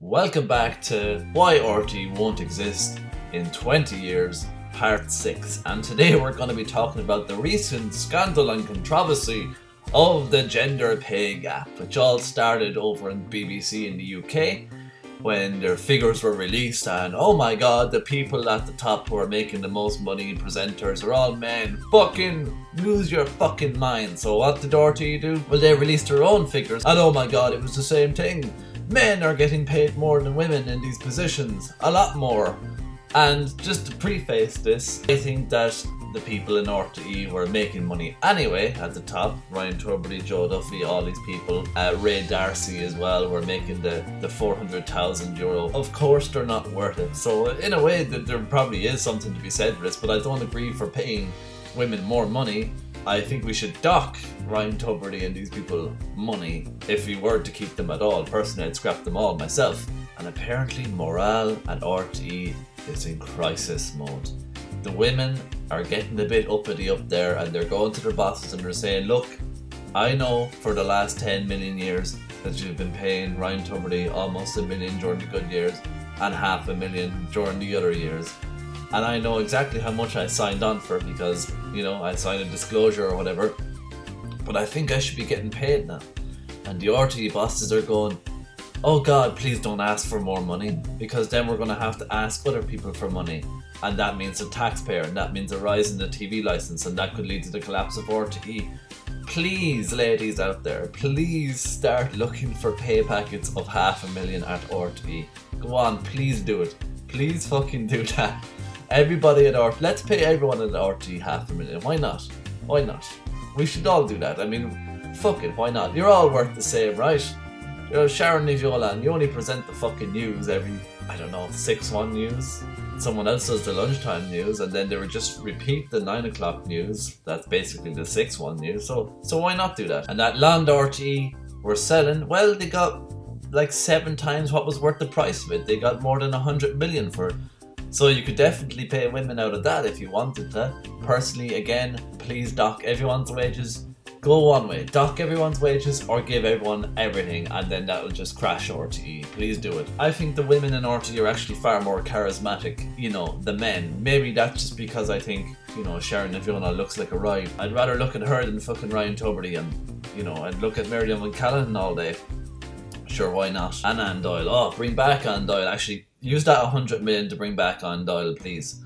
Welcome back to Why RTE Won't Exist in 20 Years, Part 6. And today we're going to be talking about the recent scandal and controversy of the gender pay gap, which all started over in BBC in the UK when their figures were released, and oh my god, the people at the top who are making the most money, presenters, are all men. Fucking lose your fucking mind. So what did RTE do? Well, they released their own figures, and oh my god, it was the same thing. Men are getting paid more than women in these positions, a lot more. And just to preface this, I think that the people in RTE were making money anyway at the top. Ryan Tubridy, Joe Duffy, all these people. Ray Darcy as well were making the €400,000. Of course they're not worth it. So in a way there probably is something to be said for this, but I don't agree for paying women more money. I think we should dock Ryan Tubridy and these people money if we were to keep them at all. Personally, I'd scrap them all myself. And apparently morale at RTE is in crisis mode. The women are getting a bit uppity up there, and they're going to their bosses and they're saying, look, I know for the last 10 million years that you've been paying Ryan Tubridy almost $1 million during the good years and $500,000 during the other years. And I know exactly how much I signed on for because, you know, I signed a disclosure or whatever. But I think I should be getting paid now. And the RTE bosses are going, oh god, please don't ask for more money, because then we're going to have to ask other people for money. And that means the taxpayer, and that means a rise in the TV license, and that could lead to the collapse of RTE. Please, ladies out there, please start looking for pay packets of $500,000 at RTE. Go on, please do it. Please fucking do that. Everybody at RTE, let's pay everyone at RTE $500,000. Why not? Why not? We should all do that. I mean, fuck it, why not? You're all worth the same, right? You know, Sharon Niviola, and you only present the fucking news every, I don't know, 6-1 news. Someone else does the lunchtime news, and then they would just repeat the 9 o'clock news. That's basically the 6-1 news. So why not do that? And that land RTE were selling, well, they got like 7 times what was worth the price of it. They got more than 100 million for it. So you could definitely pay women out of that if you wanted to. Personally, again, please dock everyone's wages. Go one way, dock everyone's wages or give everyone everything, and then that'll just crash RTE. Please do it. I think the women in RTE are actually far more charismatic, you know, the men. Maybe that's just because I think, you know, Sharon Niviola looks like a ride. I'd rather look at her than fucking Ryan Tubridy, and, you know, I'd look at Miriam O'Callaghan all day. Sure, why not? Anne Doyle. Oh, bring back Anne Doyle. Actually, use that 100 million to bring back Anne Doyle, please.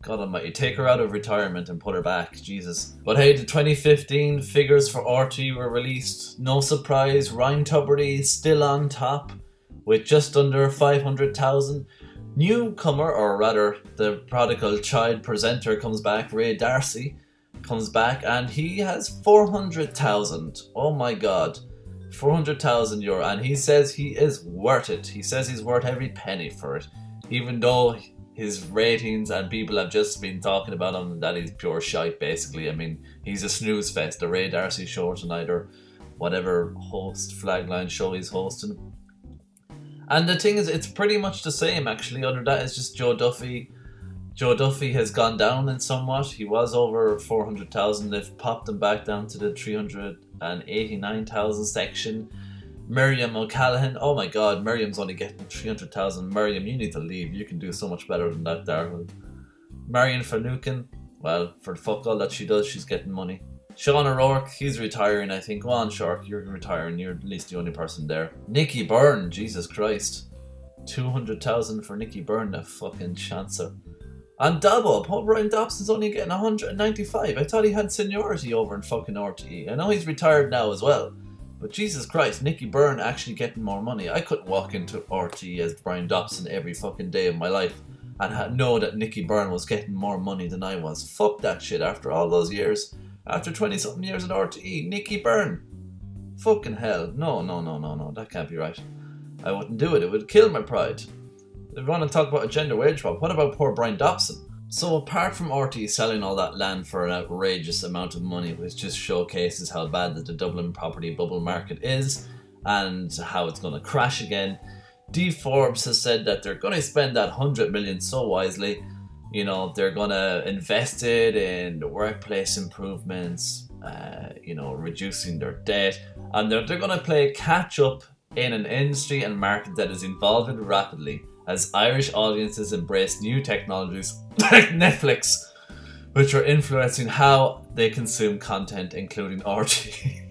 God almighty, take her out of retirement and put her back, Jesus. But hey, the 2015 figures for RTE were released. No surprise, Ryan Tubridy still on top with just under 500,000. Newcomer, or rather the prodigal child presenter comes back, Ray Darcy comes back, and he has 400,000. Oh my god, 400,000 euro, and he says he is worth it. He says he's worth every penny for it, even though his ratings and people have just been talking about him that he's pure shite, basically. I mean, he's a snooze fest, the Ray Darcy show tonight, or whatever flagline show he's hosting. And the thing is, it's pretty much the same actually. Under that is just Joe Duffy. Joe Duffy has gone down in somewhat. He was over 400,000. They've popped him back down to the 389,000 section. Miriam O'Callaghan, oh my god, Miriam's only getting 300,000. Miriam, you need to leave. You can do so much better than that, Darryl. Marion Finucane, well, for the fuck all that she does, she's getting money. Sean O'Rourke, he's retiring, I think. Go on, Shark, you're retiring. You're at least the only person there. Nicky Byrne, Jesus Christ. 200,000 for Nicky Byrne, the fucking chancer. And double, Paul Brian Dobson's only getting 195. I thought he had seniority over in fucking RTE. I know he's retired now as well. But Jesus Christ, Nicky Byrne actually getting more money. I couldn't walk into RTE as Brian Dobson every fucking day of my life and know that Nicky Byrne was getting more money than I was. Fuck that shit after all those years. After 20 something years at RTE, Nicky Byrne. Fucking hell. No, that can't be right. I wouldn't do it. It would kill my pride. If you want to talk about a gender wage drop, what about poor Brian Dobson? So apart from RTE selling all that land for an outrageous amount of money, which just showcases how bad that the Dublin property bubble market is and how it's going to crash again, D Forbes has said that they're going to spend that 100 million so wisely. You know, they're going to invest it in the workplace improvements, you know, reducing their debt, and they're going to play catch up in an industry and market that is evolving rapidly as Irish audiences embrace new technologies like Netflix, which are influencing how they consume content, including RTE.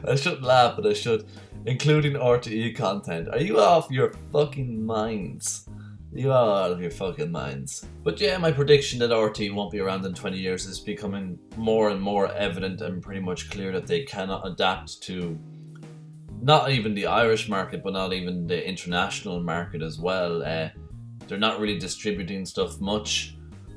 I shouldn't laugh, but I should. Including RTE content. Are you off your fucking minds? You are out of your fucking minds. But yeah, my prediction that RTE won't be around in 20 years is becoming more and more evident and pretty much clear that they cannot adapt to not even the Irish market, but not even the international market as well. They're not really distributing stuff much,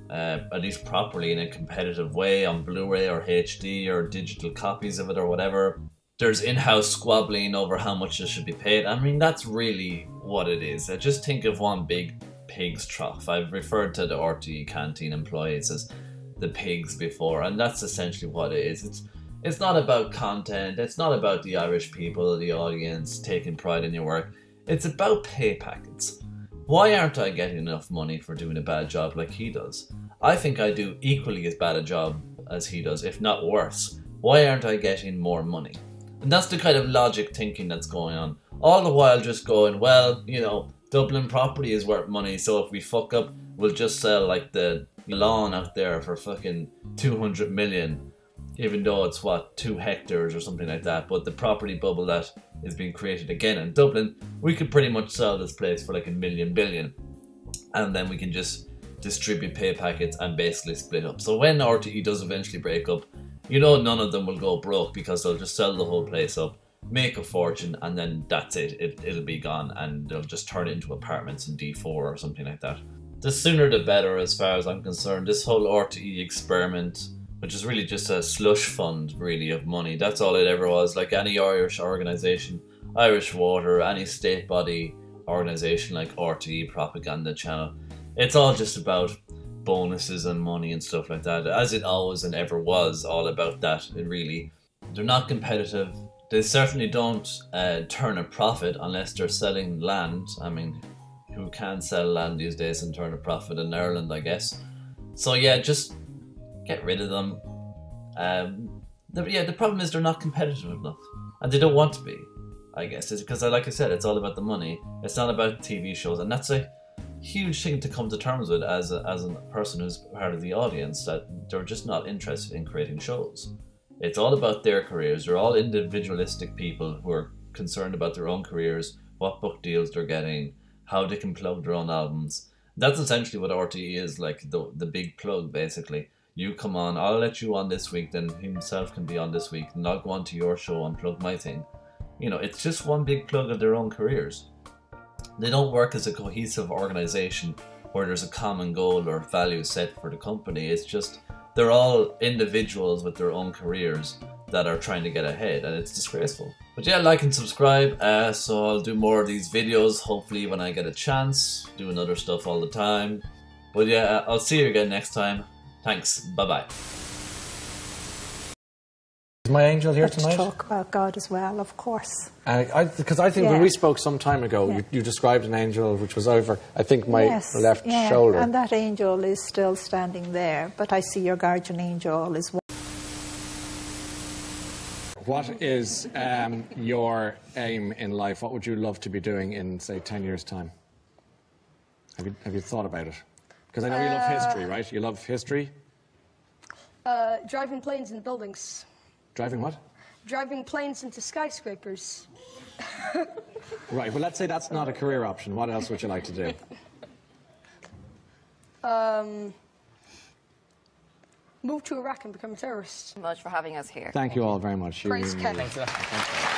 at least properly in a competitive way on Blu-ray or HD or digital copies of it or whatever. There's in-house squabbling over how much it should be paid. I mean, that's really what it is. I just think of one big pig's trough. I've referred to the RTE canteen employees as the pigs before, and that's essentially what it is. It's not about content. It's not about the Irish people, the audience, taking pride in your work. It's about pay packets. Why aren't I getting enough money for doing a bad job like he does? I think I do equally as bad a job as he does, if not worse. Why aren't I getting more money? And that's the kind of logic thinking that's going on. All the while just going, well, you know, Dublin property is worth money, so if we fuck up, we'll just sell like the lawn out there for fucking 200 million. Even though it's, what, 2 hectares or something like that. But the property bubble that is being created again in Dublin, we could pretty much sell this place for like $1 billion. And then we can just distribute pay packets and basically split up. So when RTE does eventually break up, you know none of them will go broke because they'll just sell the whole place up, make a fortune, and then that's it. It'll be gone and they'll just turn it into apartments in D4 or something like that. The sooner the better as far as I'm concerned. This whole RTE experiment, which is really just a slush fund, really, of money. That's all it ever was. Like any Irish organisation, Irish Water, any state body organisation like RTE Propaganda Channel. It's all just about bonuses and money and stuff like that, as it always and ever was all about that. They're not competitive. They certainly don't turn a profit unless they're selling land. I mean, who can sell land these days and turn a profit in Ireland, I guess? So yeah, just get rid of them. The problem is they're not competitive enough, and they don't want to be, I guess. It's because, like I said, it's all about the money. It's not about TV shows, and that's a huge thing to come to terms with as a person who's part of the audience, that they're just not interested in creating shows. It's all about their careers. They're all individualistic people who are concerned about their own careers, what book deals they're getting, how they can plug their own albums. That's essentially what RTE is, like the big plug, basically. You come on, I'll let you on this week, then himself can be on this week, and I'll go on to your show and plug my thing. You know, it's just one big plug of their own careers. They don't work as a cohesive organisation where there's a common goal or value set for the company. It's just, they're all individuals with their own careers that are trying to get ahead, and it's disgraceful. But yeah, like and subscribe, so I'll do more of these videos, hopefully when I get a chance, doing other stuff all the time. But yeah, I'll see you again next time. Thanks, bye-bye. Is my angel here tonight? To talk about God as well, of course. Because I think when we spoke some time ago, you described an angel which was over, I think, my left shoulder. And that angel is still standing there, but I see your guardian angel is. What is your aim in life? What would you love to be doing in, say, 10 years' time? Have you thought about it? Because I know you love history, right? You love history? Driving planes in buildings. Driving what? Driving planes into skyscrapers. Right, well, let's say that's not a career option. What else would you like to do? Move to Iraq and become a terrorist. Thank you much for having us here. Thank you all very much. Praise Kenny. Thank you.